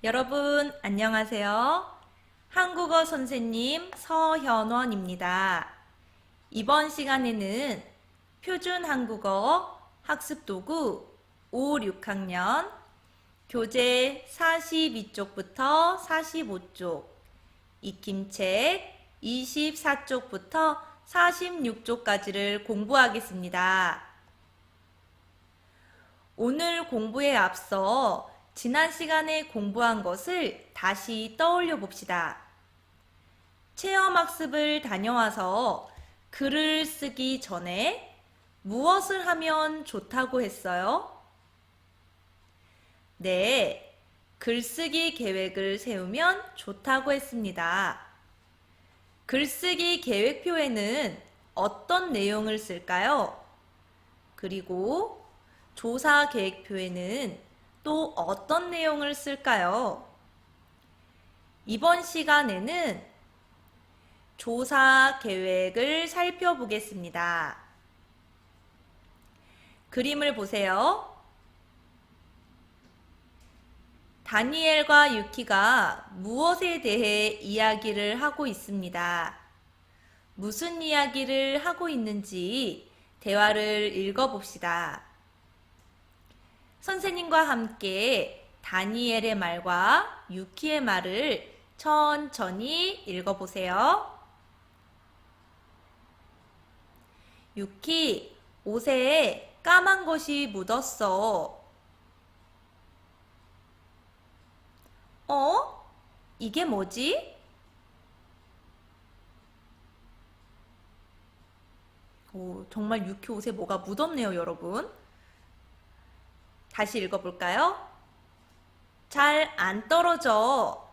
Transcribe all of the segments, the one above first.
여러분, 안녕하세요. 한국어 선생님 서현원입니다. 이번 시간에는 표준 한국어 학습 도구 5, 6학년 교재 42쪽부터 45쪽, 익힘책 24쪽부터 46쪽까지를 공부하겠습니다. 오늘 공부에 앞서 지난 시간에 공부한 것을 다시 떠올려 봅시다. 체험학습을 다녀와서 글을 쓰기 전에 무엇을 하면 좋다고 했어요? 네, 글쓰기 계획을 세우면 좋다고 했습니다. 글쓰기 계획표에는 어떤 내용을 쓸까요? 그리고 조사 계획표에는 또 어떤 내용을 쓸까요? 이번 시간에는 조사 계획을 살펴보겠습니다. 그림을 보세요. 다니엘과 유키가 무엇에 대해 이야기를 하고 있습니다. 무슨 이야기를 하고 있는지 대화를 읽어봅시다. 선생님과 함께 다니엘의 말과 유키의 말을 천천히 읽어보세요. 유키, 옷에 까만 것이 묻었어. 어? 이게 뭐지? 오, 정말 유키 옷에 뭐가 묻었네요, 여러분. 다시 읽어볼까요? 잘 안 떨어져.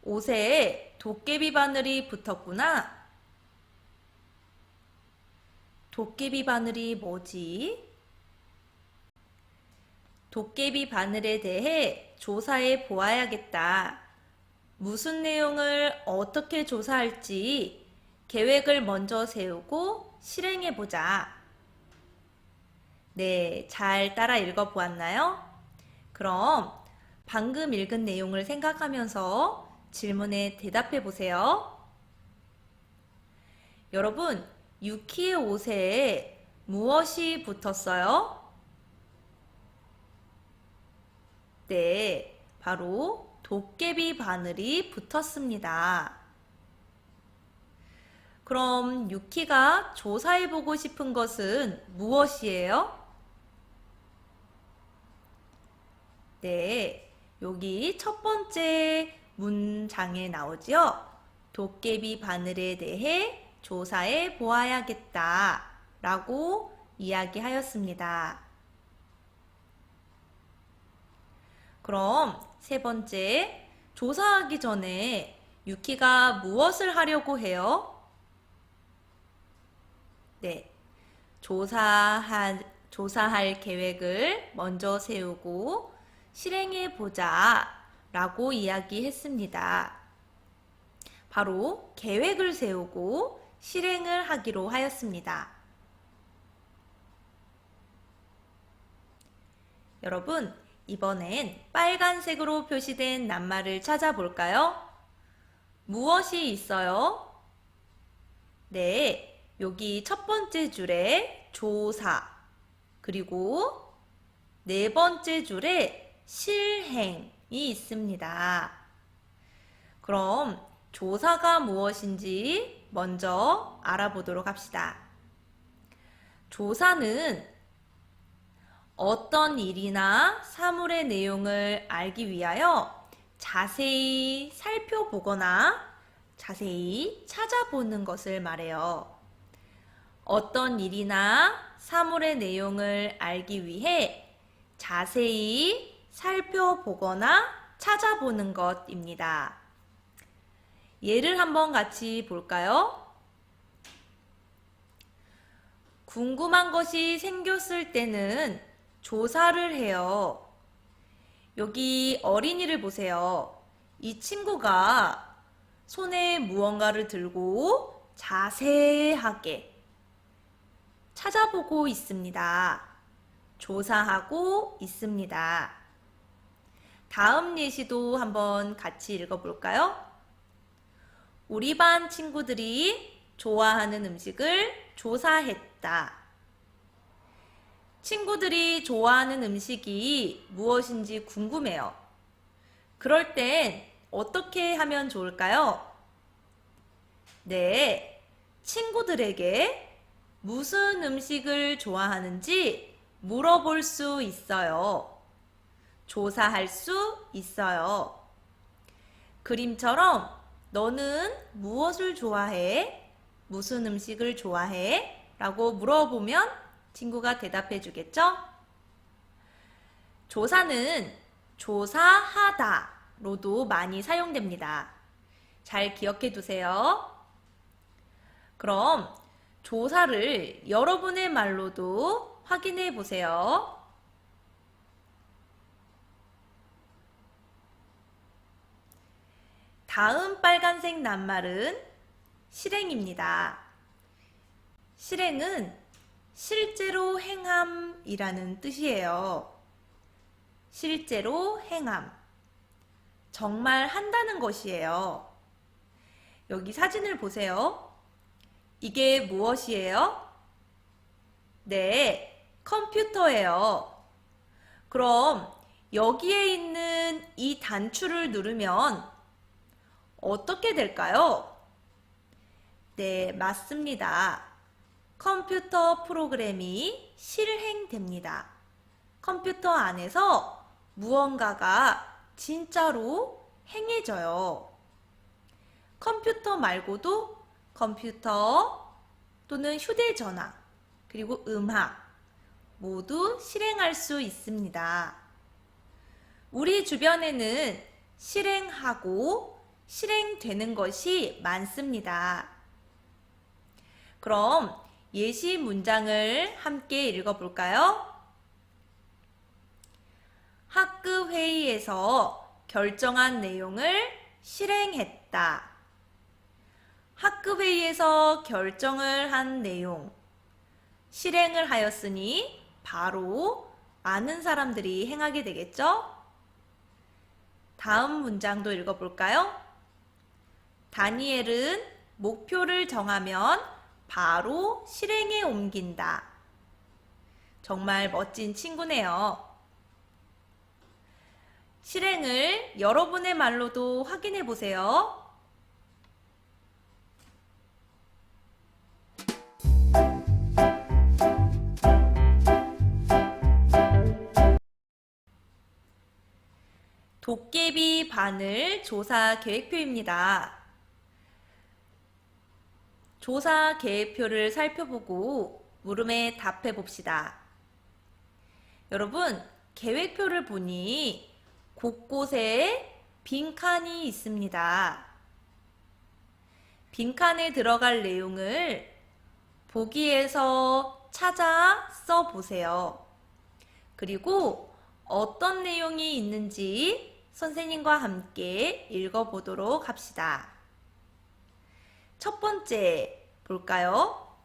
옷에 도깨비 바늘이 붙었구나. 도깨비 바늘이 뭐지? 도깨비 바늘에 대해 조사해 보아야겠다. 무슨 내용을 어떻게 조사할지 계획을 먼저 세우고 실행해 보자. 네, 잘 따라 읽어 보았나요? 그럼 방금 읽은 내용을 생각하면서 질문에 대답해 보세요. 여러분, 유키의 옷에 무엇이 붙었어요? 네, 바로 도깨비 바늘이 붙었습니다. 그럼 유키가 조사해보고 싶은 것은 무엇이에요? 네, 여기 첫 번째 문장에 나오죠? 도깨비 바늘에 대해 조사해 보아야겠다 라고 이야기하였습니다. 그럼 세 번째, 조사하기 전에 유키가 무엇을 하려고 해요? 네, 조사할 계획을 먼저 세우고 실행해 보자 라고 이야기했습니다. 바로 계획을 세우고 실행을 하기로 하였습니다. 여러분, 이번엔 빨간색으로 표시된 낱말을 찾아볼까요? 무엇이 있어요? 네, 여기 첫 번째 줄에 조사, 그리고 네 번째 줄에 실행이 있습니다. 그럼 조사가 무엇인지 먼저 알아보도록 합시다. 조사는 어떤 일이나 사물의 내용을 알기 위하여 자세히 살펴보거나 자세히 찾아보는 것을 말해요. 어떤 일이나 사물의 내용을 알기 위해 자세히 살펴보거나 찾아보는 것입니다. 예를 한번 같이 볼까요? 궁금한 것이 생겼을 때는 조사를 해요. 여기 어린이를 보세요. 이 친구가 손에 무언가를 들고 자세하게 찾아보고 있습니다. 조사하고 있습니다. 다음 예시도 한번 같이 읽어볼까요? 우리 반 친구들이 좋아하는 음식을 조사했다. 친구들이 좋아하는 음식이 무엇인지 궁금해요. 그럴 땐 어떻게 하면 좋을까요? 네, 친구들에게 무슨 음식을 좋아하는지 물어볼 수 있어요. 조사할 수 있어요. 그림처럼 너는 무엇을 좋아해? 무슨 음식을 좋아해? 라고 물어보면 친구가 대답해 주겠죠? 조사는 조사하다 로도 많이 사용됩니다. 잘 기억해 두세요. 그럼 조사를 여러분의 말로도 확인해 보세요. 다음 빨간색 낱말은 실행입니다. 실행은 실제로 행함이라는 뜻이에요. 실제로 행함. 정말 한다는 것이에요. 여기 사진을 보세요. 이게 무엇이에요? 네, 컴퓨터예요. 그럼 여기에 있는 이 단추를 누르면 어떻게 될까요? 네, 맞습니다. 컴퓨터 프로그램이 실행됩니다. 컴퓨터 안에서 무언가가 진짜로 행해져요. 컴퓨터 말고도 컴퓨터 또는 휴대전화, 그리고 음악 모두 실행할 수 있습니다. 우리 주변에는 실행하고 실행되는 것이 많습니다. 그럼 예시 문장을 함께 읽어볼까요? 학급 회의에서 결정한 내용을 실행했다. 학급 회의에서 결정을 한 내용, 실행을 하였으니 바로 많은 사람들이 행하게 되겠죠? 다음 문장도 읽어볼까요? 다니엘은 목표를 정하면 바로 실행에 옮긴다. 정말 멋진 친구네요. 실행을 여러분의 말로도 확인해 보세요. 도깨비 바늘 조사 계획표입니다. 조사 계획표를 살펴보고 물음에 답해 봅시다. 여러분, 계획표를 보니 곳곳에 빈칸이 있습니다. 빈칸에 들어갈 내용을 보기에서 찾아 써보세요. 그리고 어떤 내용이 있는지 선생님과 함께 읽어보도록 합시다. 첫 번째 볼까요?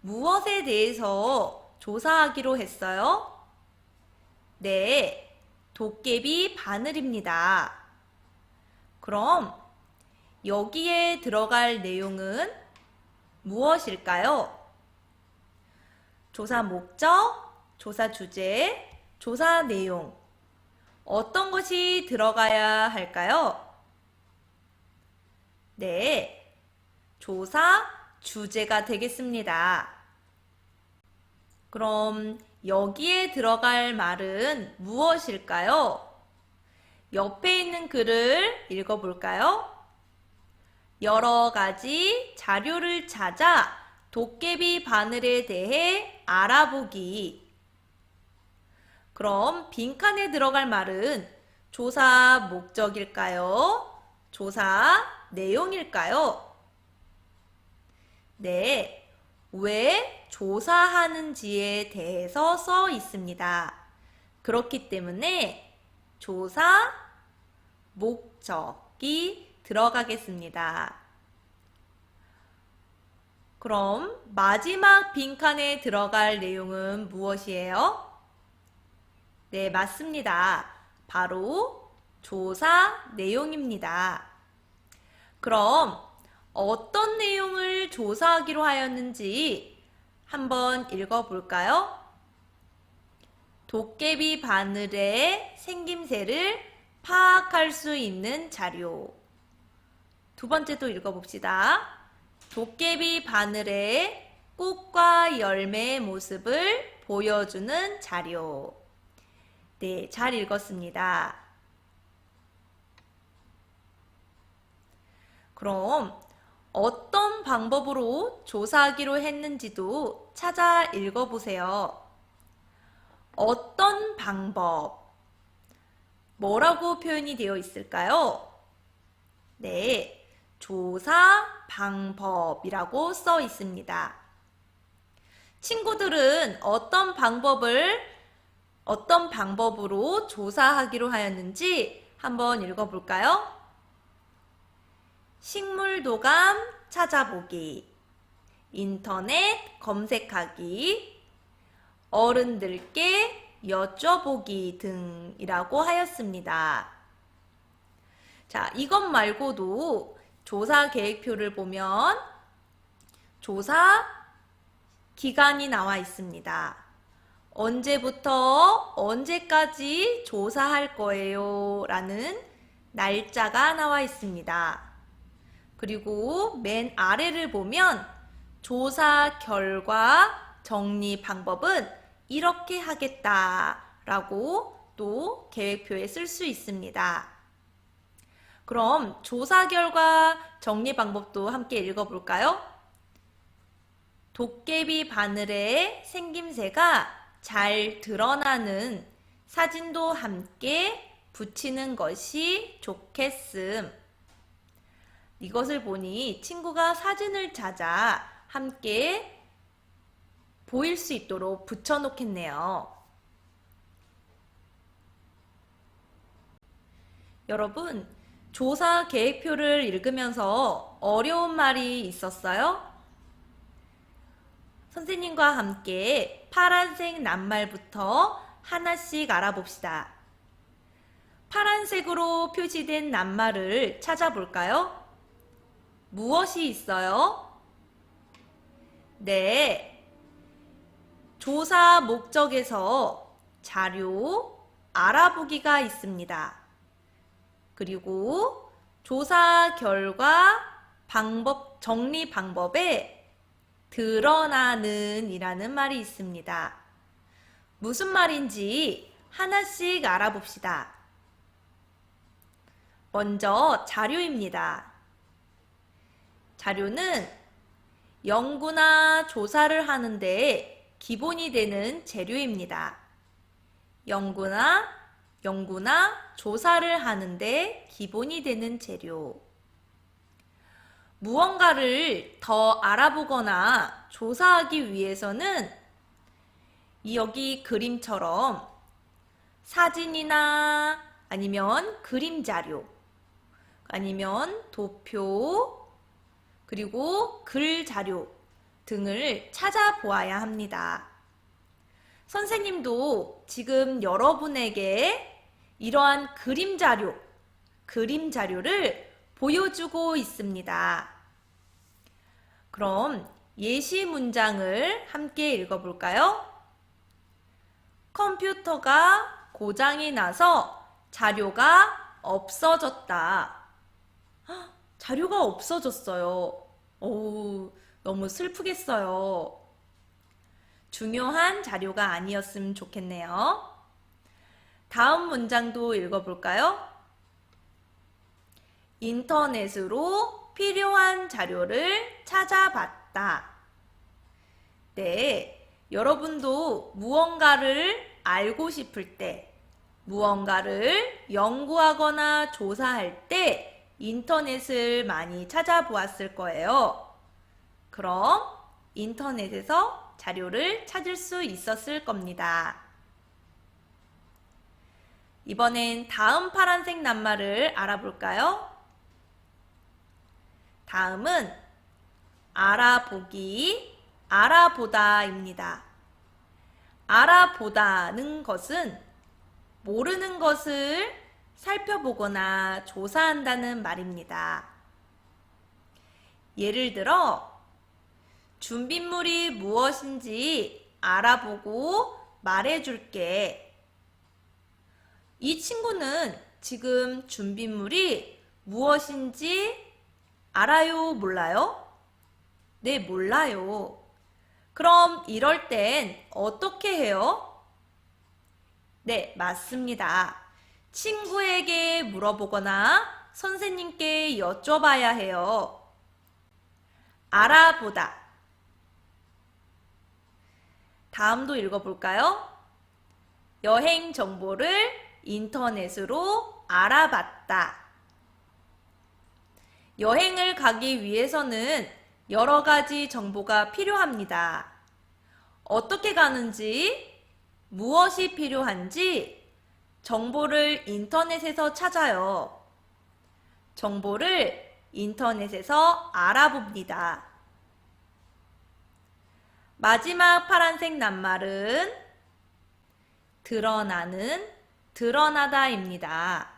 무엇에 대해서 조사하기로 했어요? 네, 도깨비 바늘입니다. 그럼 여기에 들어갈 내용은 무엇일까요? 조사 목적, 조사 주제, 조사 내용. 어떤 것이 들어가야 할까요? 네, 조사 주제가 되겠습니다. 그럼 여기에 들어갈 말은 무엇일까요? 옆에 있는 글을 읽어볼까요? 여러 가지 자료를 찾아 도깨비 바늘에 대해 알아보기. 그럼 빈칸에 들어갈 말은 조사 목적일까요? 조사 내용일까요? 네, 왜 조사하는지에 대해서 써 있습니다. 그렇기 때문에 조사 목적이 들어가겠습니다. 그럼 마지막 빈칸에 들어갈 내용은 무엇이에요? 네, 맞습니다. 바로 조사 내용입니다. 그럼 어떤 내용을 조사하기로 하였는지 한번 읽어볼까요? 도깨비 바늘의 생김새를 파악할 수 있는 자료. 두 번째도 읽어봅시다. 도깨비 바늘의 꽃과 열매의 모습을 보여주는 자료. 네, 잘 읽었습니다. 그럼 어떤 방법으로 조사하기로 했는지도 찾아 읽어보세요. 어떤 방법? 뭐라고 표현이 되어 있을까요? 네, 조사 방법이라고 써 있습니다. 친구들은 어떤 방법으로 조사하기로 하였는지 한번 읽어볼까요? 식물도감 찾아보기, 인터넷 검색하기, 어른들께 여쭤보기 등이라고 하였습니다. 자, 이것 말고도 조사 계획표를 보면 조사 기간이 나와 있습니다. 언제부터 언제까지 조사할 거예요? 라는 날짜가 나와 있습니다. 그리고 맨 아래를 보면 조사 결과 정리 방법은 이렇게 하겠다 라고 또 계획표에 쓸 수 있습니다. 그럼 조사 결과 정리 방법도 함께 읽어볼까요? 도깨비 바늘의 생김새가 잘 드러나는 사진도 함께 붙이는 것이 좋겠음. 이것을 보니 친구가 사진을 찾아 함께 보일 수 있도록 붙여놓겠네요. 여러분, 조사 계획표를 읽으면서 어려운 말이 있었어요? 선생님과 함께 파란색 낱말부터 하나씩 알아봅시다. 파란색으로 표시된 낱말을 찾아볼까요? 무엇이 있어요? 네, 조사 목적에서 자료 알아보기가 있습니다. 그리고 조사 결과 정리 방법에 드러나는 이라는 말이 있습니다. 무슨 말인지 하나씩 알아봅시다. 먼저 자료입니다. 자료는 연구나 조사를 하는데 기본이 되는 재료입니다. 연구나 조사를 하는데 기본이 되는 재료. 무언가를 더 알아보거나 조사하기 위해서는 여기 그림처럼 사진이나 아니면 그림 자료, 아니면 도표, 그리고 글 자료 등을 찾아보아야 합니다. 선생님도 지금 여러분에게 이러한 그림 자료를 보여주고 있습니다. 그럼 예시 문장을 함께 읽어볼까요? 컴퓨터가 고장이 나서 자료가 없어졌다. 헉, 자료가 없어졌어요. 어우, 너무 슬프겠어요. 중요한 자료가 아니었으면 좋겠네요. 다음 문장도 읽어볼까요? 인터넷으로 필요한 자료를 찾아봤다. 네, 여러분도 무언가를 알고 싶을 때, 무언가를 연구하거나 조사할 때 인터넷을 많이 찾아보았을 거예요. 그럼 인터넷에서 자료를 찾을 수 있었을 겁니다. 이번엔 다음 파란색 낱말을 알아볼까요? 다음은 알아보기, 알아보다입니다. 알아보다는 것은 모르는 것을 살펴보거나 조사한다는 말입니다. 예를 들어, 준비물이 무엇인지 알아보고 말해줄게. 이 친구는 지금 준비물이 무엇인지 알아요, 몰라요? 네, 몰라요. 그럼 이럴 땐 어떻게 해요? 네, 맞습니다. 친구에게 물어보거나 선생님께 여쭤봐야 해요. 알아보다. 다음도 읽어볼까요? 여행 정보를 인터넷으로 알아봤다. 여행을 가기 위해서는 여러 가지 정보가 필요합니다. 어떻게 가는지, 무엇이 필요한지 정보를 인터넷에서 찾아요. 정보를 인터넷에서 알아봅니다. 마지막 파란색 낱말은 드러나는, 드러나다입니다.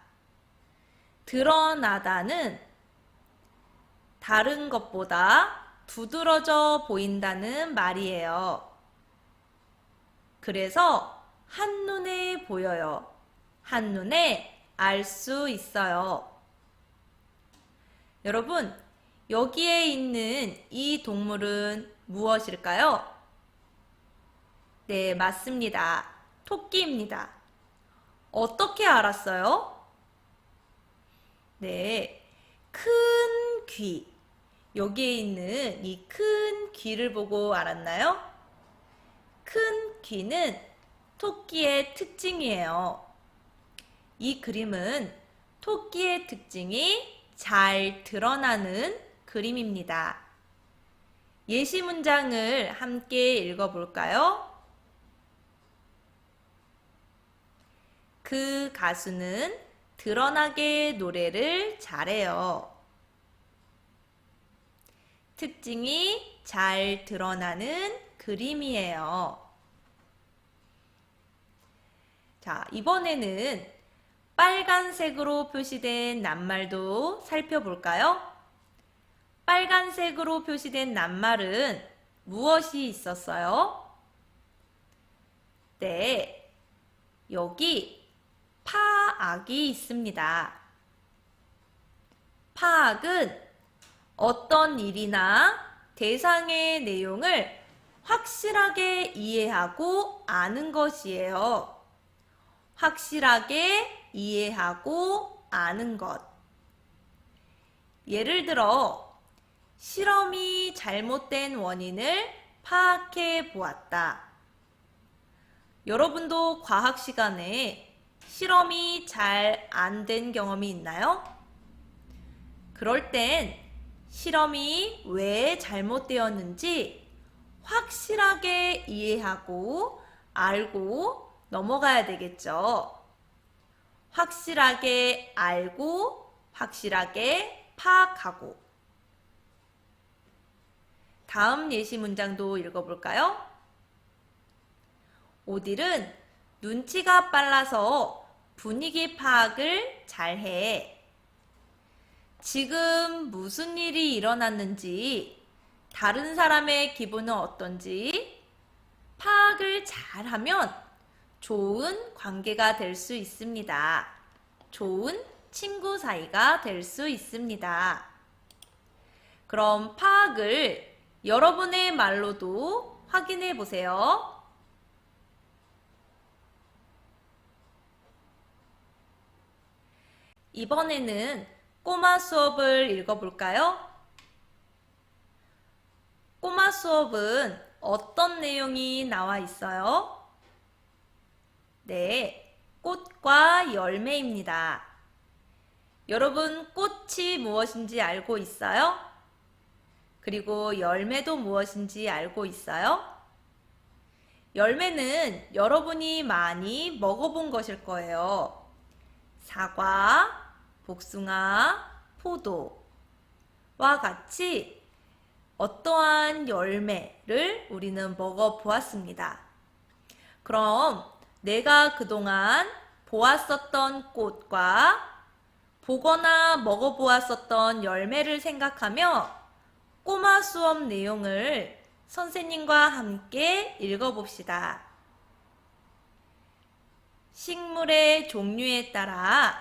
드러나다는 다른 것보다 두드러져 보인다는 말이에요. 그래서 한눈에 보여요. 한눈에 알 수 있어요. 여러분, 여기에 있는 이 동물은 무엇일까요? 네, 맞습니다. 토끼입니다. 어떻게 알았어요? 네, 큰 귀. 여기에 있는 이 큰 귀를 보고 알았나요? 큰 귀는 토끼의 특징이에요. 이 그림은 토끼의 특징이 잘 드러나는 그림입니다. 예시 문장을 함께 읽어볼까요? 그 가수는 드러나게 노래를 잘해요. 특징이 잘 드러나는 그림이에요. 자, 이번에는 빨간색으로 표시된 낱말도 살펴볼까요? 빨간색으로 표시된 낱말은 무엇이 있었어요? 네, 여기 파악이 있습니다. 파악은 어떤 일이나 대상의 내용을 확실하게 이해하고 아는 것이에요. 확실하게 이해하고 아는 것. 예를 들어, 실험이 잘못된 원인을 파악해 보았다. 여러분도 과학 시간에 실험이 잘 안 된 경험이 있나요? 그럴 땐 실험이 왜 잘못되었는지 확실하게 이해하고 알고 넘어가야 되겠죠. 확실하게 알고 확실하게 파악하고. 다음 예시 문장도 읽어볼까요? 오딜은 눈치가 빨라서 분위기 파악을 잘해. 지금 무슨 일이 일어났는지, 다른 사람의 기분은 어떤지 파악을 잘하면 좋은 관계가 될 수 있습니다. 좋은 친구 사이가 될 수 있습니다. 그럼 파악을 여러분의 말로도 확인해 보세요. 이번에는 꼬마 수업을 읽어볼까요? 꼬마 수업은 어떤 내용이 나와 있어요? 네, 꽃과 열매입니다. 여러분, 꽃이 무엇인지 알고 있어요? 그리고 열매도 무엇인지 알고 있어요? 열매는 여러분이 많이 먹어본 것일 거예요. 사과, 복숭아, 포도와 같이 어떠한 열매를 우리는 먹어보았습니다. 그럼 내가 그동안 보았었던 꽃과 보거나 먹어보았었던 열매를 생각하며 꼬마 수업 내용을 선생님과 함께 읽어봅시다. 식물의 종류에 따라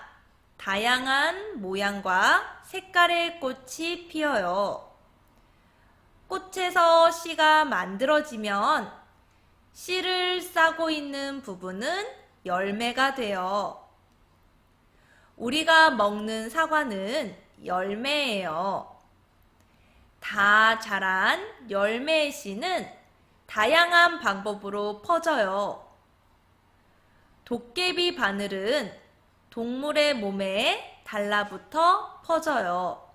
다양한 모양과 색깔의 꽃이 피어요. 꽃에서 씨가 만들어지면 씨를 싸고 있는 부분은 열매가 돼요. 우리가 먹는 사과는 열매예요. 다 자란 열매의 씨는 다양한 방법으로 퍼져요. 도깨비 바늘은 동물의 몸에 달라붙어 퍼져요.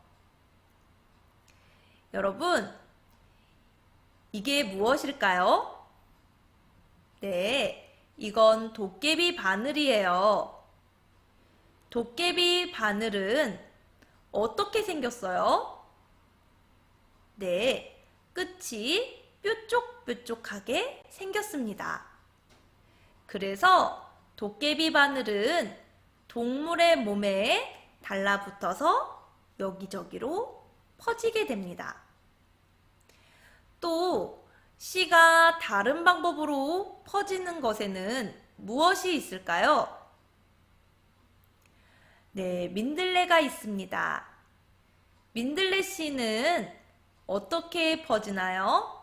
여러분, 이게 무엇일까요? 네, 이건 도깨비 바늘이에요. 도깨비 바늘은 어떻게 생겼어요? 네, 끝이 뾰족뾰족하게 생겼습니다. 그래서 도깨비 바늘은 동물의 몸에 달라붙어서 여기저기로 퍼지게 됩니다. 또 씨가 다른 방법으로 퍼지는 것에는 무엇이 있을까요? 네, 민들레가 있습니다. 민들레 씨는 어떻게 퍼지나요?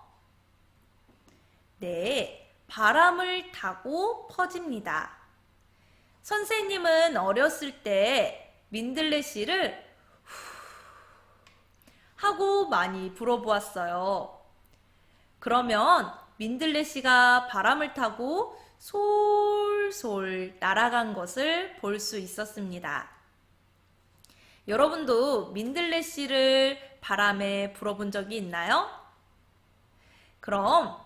네, 바람을 타고 퍼집니다. 선생님은 어렸을 때 민들레 씨를 하고 많이 불어보았어요. 그러면 민들레 씨가 바람을 타고 솔솔 날아간 것을 볼 수 있었습니다. 여러분도 민들레 씨를 바람에 불어본 적이 있나요? 그럼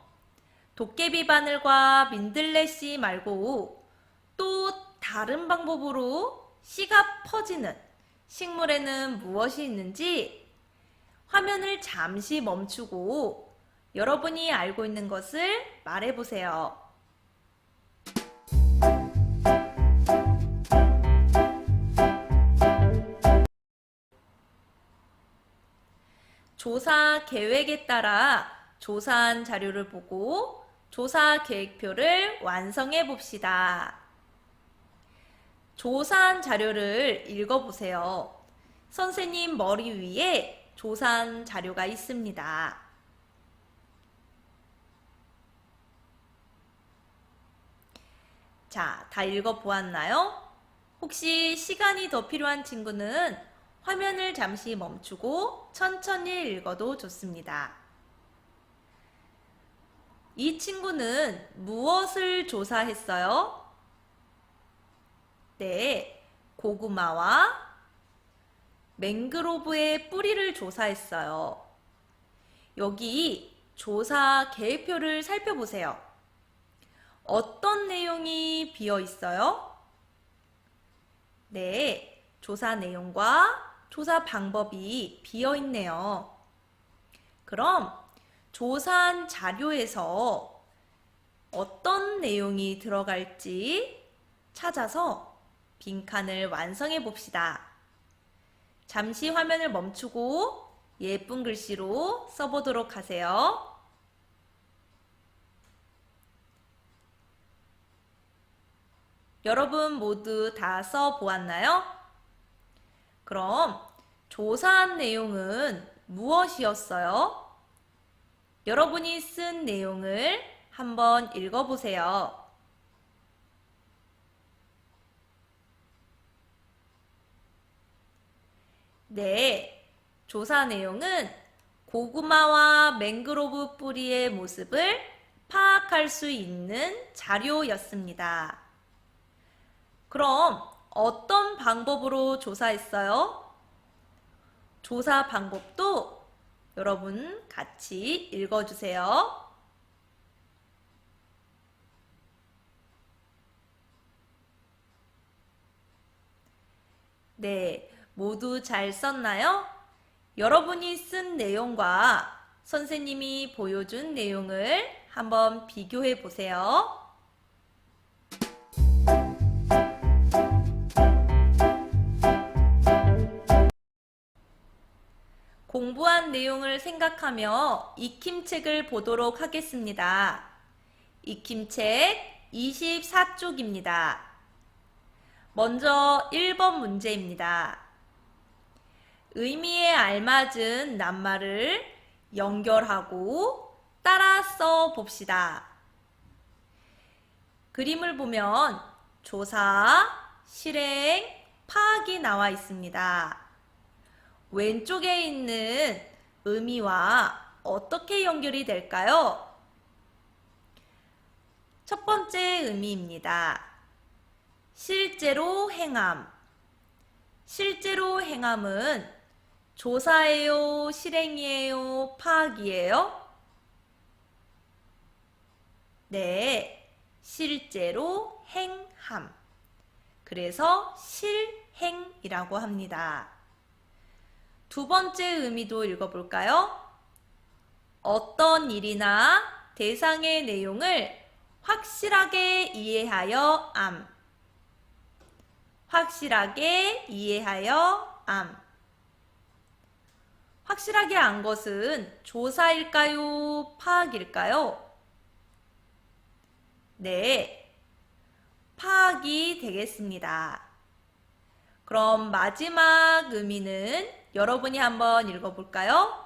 도깨비 바늘과 민들레 씨 말고 또 다른 방법으로 씨가 퍼지는 식물에는 무엇이 있는지 화면을 잠시 멈추고 여러분이 알고 있는 것을 말해보세요. 조사 계획에 따라 조사한 자료를 보고 조사 계획표를 완성해 봅시다. 조사한 자료를 읽어보세요. 선생님 머리 위에 조사한 자료가 있습니다. 자, 다 읽어보았나요? 혹시 시간이 더 필요한 친구는 화면을 잠시 멈추고 천천히 읽어도 좋습니다. 이 친구는 무엇을 조사했어요? 네, 고구마와 맹그로브의 뿌리를 조사했어요. 여기 조사 계획표를 살펴보세요. 어떤 내용이 비어 있어요? 네, 조사 내용과 조사 방법이 비어 있네요. 그럼 조사한 자료에서 어떤 내용이 들어갈지 찾아서 빈칸을 완성해 봅시다. 잠시 화면을 멈추고 예쁜 글씨로 써보도록 하세요. 여러분 모두 다 써보았나요? 그럼 조사한 내용은 무엇이었어요? 여러분이 쓴 내용을 한번 읽어보세요. 네, 조사 내용은 고구마와 맹그로브 뿌리의 모습을 파악할 수 있는 자료였습니다. 그럼 어떤 방법으로 조사했어요? 조사 방법도 여러분 같이 읽어주세요. 네, 모두 잘 썼나요? 여러분이 쓴 내용과 선생님이 보여준 내용을 한번 비교해 보세요. 공부한 내용을 생각하며 익힘책을 보도록 하겠습니다. 익힘책 24쪽입니다. 먼저 1번 문제입니다. 의미에 알맞은 낱말을 연결하고 따라 써 봅시다. 그림을 보면 조사, 실행, 파악이 나와 있습니다. 왼쪽에 있는 의미와 어떻게 연결이 될까요? 첫 번째 의미입니다. 실제로 행함. 실제로 행함은 조사예요? 실행이에요? 파악이에요? 네, 실제로 행함. 그래서 실행이라고 합니다. 두 번째 의미도 읽어볼까요? 어떤 일이나 대상의 내용을 확실하게 이해하여 암. 확실하게 이해하여 암. 확실하게 안 것은 조사일까요? 파악일까요? 네, 파악이 되겠습니다. 그럼 마지막 의미는 여러분이 한번 읽어볼까요?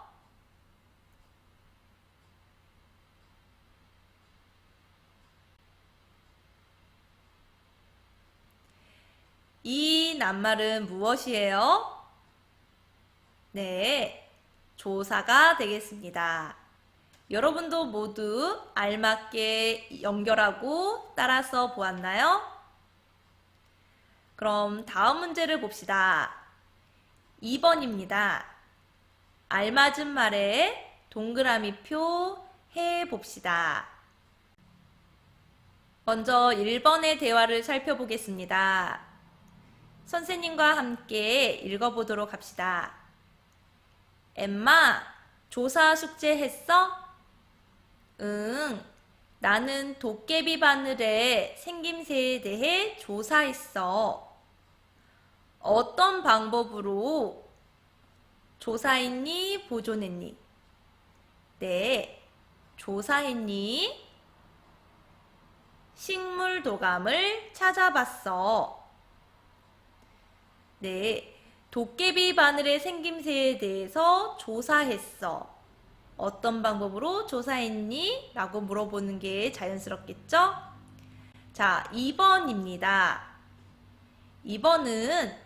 이 낱말은 무엇이에요? 네, 조사가 되겠습니다. 여러분도 모두 알맞게 연결하고 따라서 보았나요? 그럼 다음 문제를 봅시다. 2번입니다. 알맞은 말에 동그라미표 해봅시다. 먼저 1번의 대화를 살펴보겠습니다. 선생님과 함께 읽어보도록 합시다. 엠마, 조사 숙제 했어? 응, 나는 도깨비 바늘의 생김새에 대해 조사했어. 어떤 방법으로 조사했니? 보존했니? 네, 조사했니? 식물 도감을 찾아봤어. 네, 도깨비 바늘의 생김새에 대해서 조사했어. 어떤 방법으로 조사했니? 라고 물어보는 게 자연스럽겠죠? 자, 2번입니다. 2번은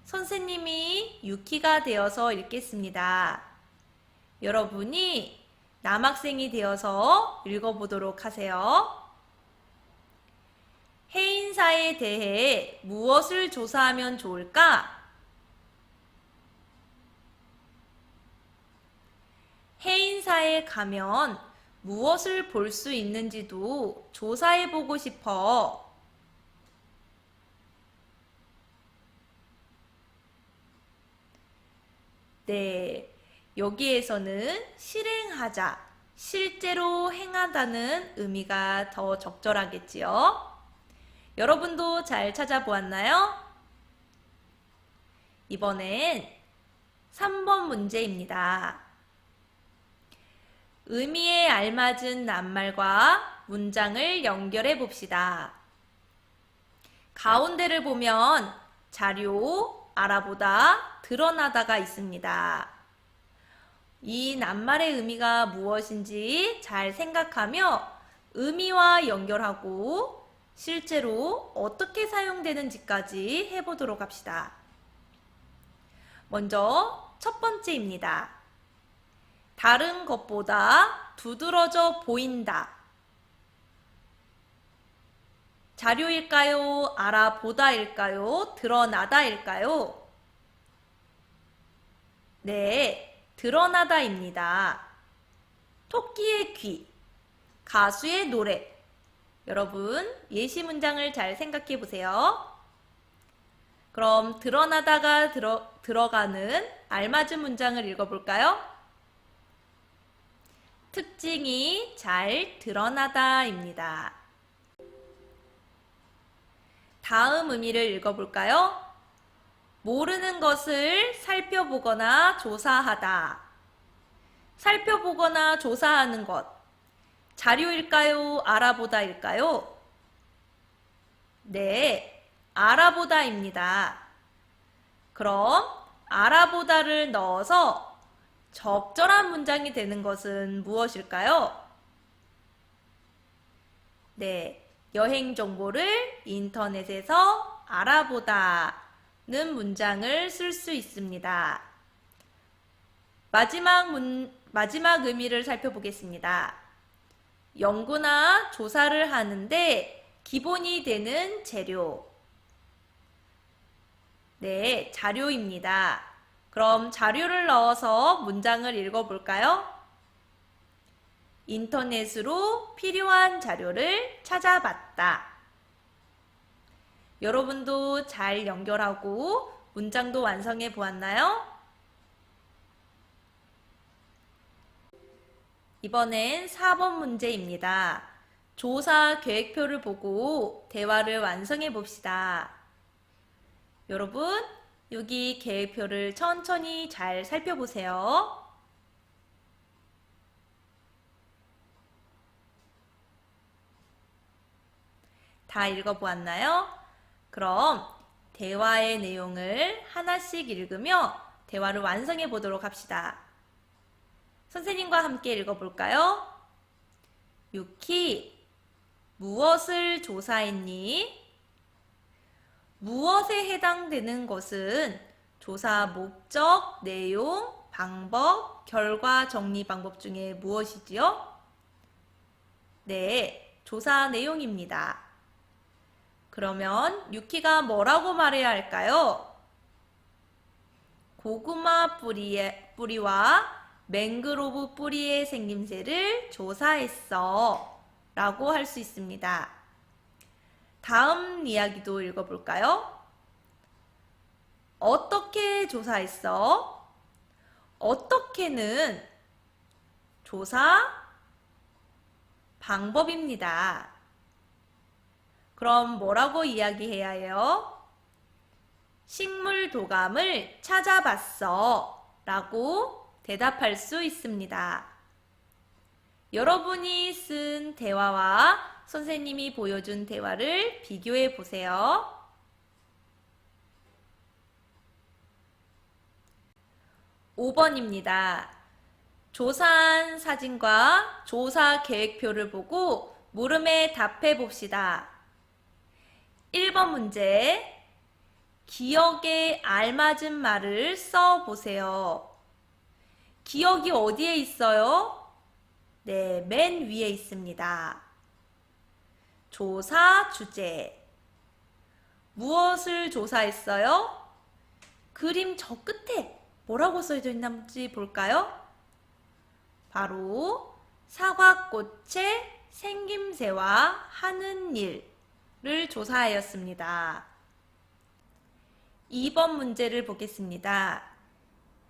선생님이 유키가 되어서 읽겠습니다. 여러분이 남학생이 되어서 읽어보도록 하세요. 해인사에 대해 무엇을 조사하면 좋을까? 해인사에 가면 무엇을 볼 수 있는지도 조사해보고 싶어. 네, 여기에서는 실행하자, 실제로 행하다는 의미가 더 적절하겠지요. 여러분도 잘 찾아보았나요? 이번엔 3번 문제입니다. 의미에 알맞은 낱말과 문장을 연결해 봅시다. 가운데를 보면 자료, 알아보다, 드러나다가 있습니다. 이 낱말의 의미가 무엇인지 잘 생각하며 의미와 연결하고 실제로 어떻게 사용되는지까지 해보도록 합시다. 먼저 첫 번째입니다. 다른 것보다 두드러져 보인다. 자료일까요? 알아보다일까요? 드러나다일까요? 네, 드러나다입니다. 토끼의 귀, 가수의 노래. 여러분, 예시 문장을 잘 생각해 보세요. 그럼 드러나다가 들어가는 알맞은 문장을 읽어볼까요? 특징이 잘 드러나다입니다. 다음 의미를 읽어볼까요? 모르는 것을 살펴보거나 조사하다. 살펴보거나 조사하는 것. 자료일까요? 알아보다일까요? 네, 알아보다입니다. 그럼 알아보다를 넣어서 적절한 문장이 되는 것은 무엇일까요? 네, 여행 정보를 인터넷에서 알아보다는 문장을 쓸 수 있습니다. 마지막 의미를 살펴보겠습니다. 연구나 조사를 하는데 기본이 되는 재료. 네, 자료입니다. 그럼 자료를 넣어서 문장을 읽어볼까요? 인터넷으로 필요한 자료를 찾아봤다. 여러분도 잘 연결하고 문장도 완성해 보았나요? 이번엔 4번 문제입니다. 조사 계획표를 보고 대화를 완성해 봅시다. 여러분, 여기 계획표를 천천히 잘 살펴보세요. 다 읽어보았나요? 그럼 대화의 내용을 하나씩 읽으며 대화를 완성해 보도록 합시다. 선생님과 함께 읽어볼까요? 유키, 무엇을 조사했니? 무엇에 해당되는 것은 조사 목적, 내용, 방법, 결과 정리 방법 중에 무엇이지요? 네, 조사 내용입니다. 그러면 유키가 뭐라고 말해야 할까요? 고구마 뿌리와 맹그로브 뿌리의 생김새를 조사했어 라고 할 수 있습니다. 다음 이야기도 읽어볼까요? 어떻게 조사했어? 어떻게는 조사 방법입니다. 그럼 뭐라고 이야기해야 해요? 식물 도감을 찾아봤어 라고 대답할 수 있습니다. 여러분이 쓴 대화와 선생님이 보여준 대화를 비교해 보세요. 5번입니다. 조사한 사진과 조사 계획표를 보고 물음에 답해 봅시다. 1번 문제, 기억에 알맞은 말을 써 보세요. 기억이 어디에 있어요? 네, 맨 위에 있습니다. 조사 주제. 무엇을 조사했어요? 그림 저 끝에 뭐라고 써져 있는지 볼까요? 바로 사과꽃의 생김새와 하는 일을 조사하였습니다. 2번 문제를 보겠습니다.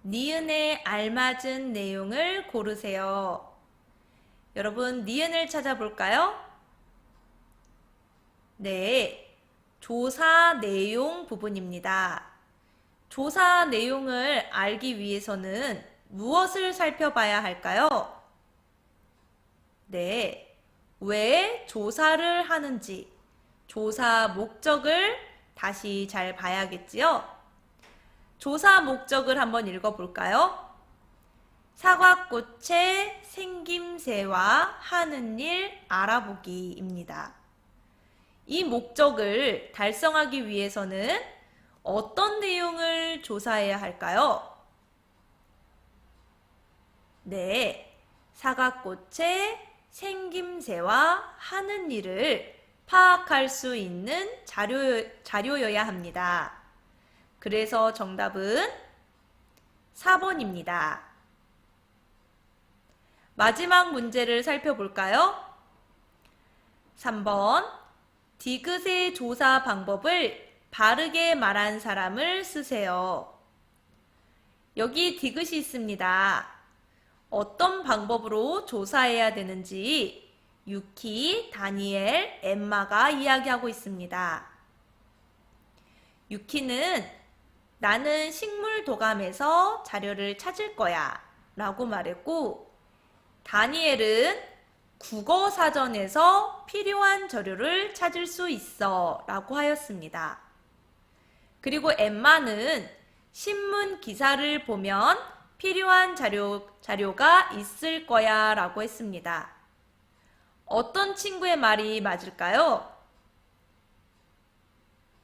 니은에 알맞은 내용을 고르세요. 여러분, 니은을 찾아볼까요? 네, 조사 내용 부분입니다. 조사 내용을 알기 위해서는 무엇을 살펴봐야 할까요? 네, 왜 조사를 하는지, 조사 목적을 다시 잘 봐야겠지요? 조사 목적을 한번 읽어볼까요? 사과꽃의 생김새와 하는 일 알아보기입니다. 이 목적을 달성하기 위해서는 어떤 내용을 조사해야 할까요? 네, 사과꽃의 생김새와 하는 일을 파악할 수 있는 자료여야 합니다. 그래서 정답은 4번입니다. 마지막 문제를 살펴볼까요? 3번, 디귿의 조사 방법을 바르게 말한 사람을 쓰세요. 여기 디귿이 있습니다. 어떤 방법으로 조사해야 되는지 유키, 다니엘, 엠마가 이야기하고 있습니다. 유키는 나는 식물 도감에서 자료를 찾을 거야 라고 말했고, 다니엘은 국어 사전에서 필요한 자료를 찾을 수 있어 라고 하였습니다. 그리고 엠마는 신문 기사를 보면 필요한 자료가 있을 거야 라고 했습니다. 어떤 친구의 말이 맞을까요?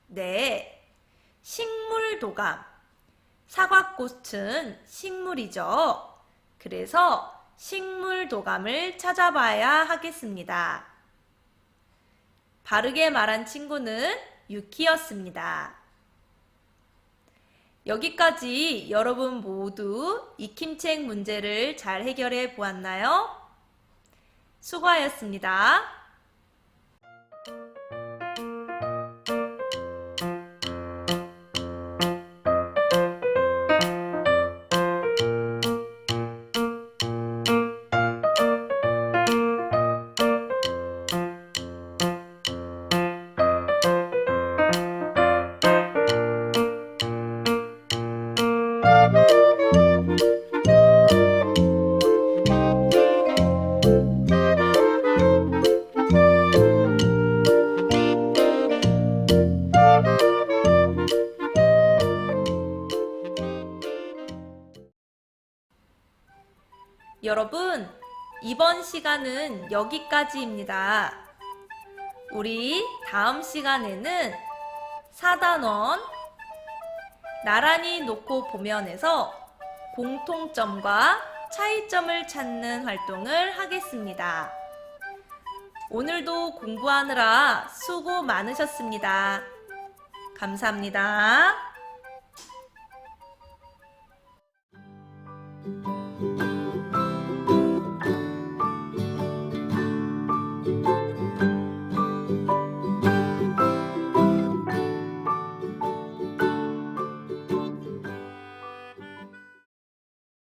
네, 식물 도감. 사과꽃은 식물이죠. 그래서 식물 도감을 찾아봐야 하겠습니다. 바르게 말한 친구는 유키였습니다. 여기까지 여러분 모두 익힘책 문제를 잘 해결해 보았나요? 수고하셨습니다. 여러분, 이번 시간은 여기까지입니다. 우리 다음 시간에는 4단원 나란히 놓고 보면에서 공통점과 차이점을 찾는 활동을 하겠습니다. 오늘도 공부하느라 수고 많으셨습니다. 감사합니다.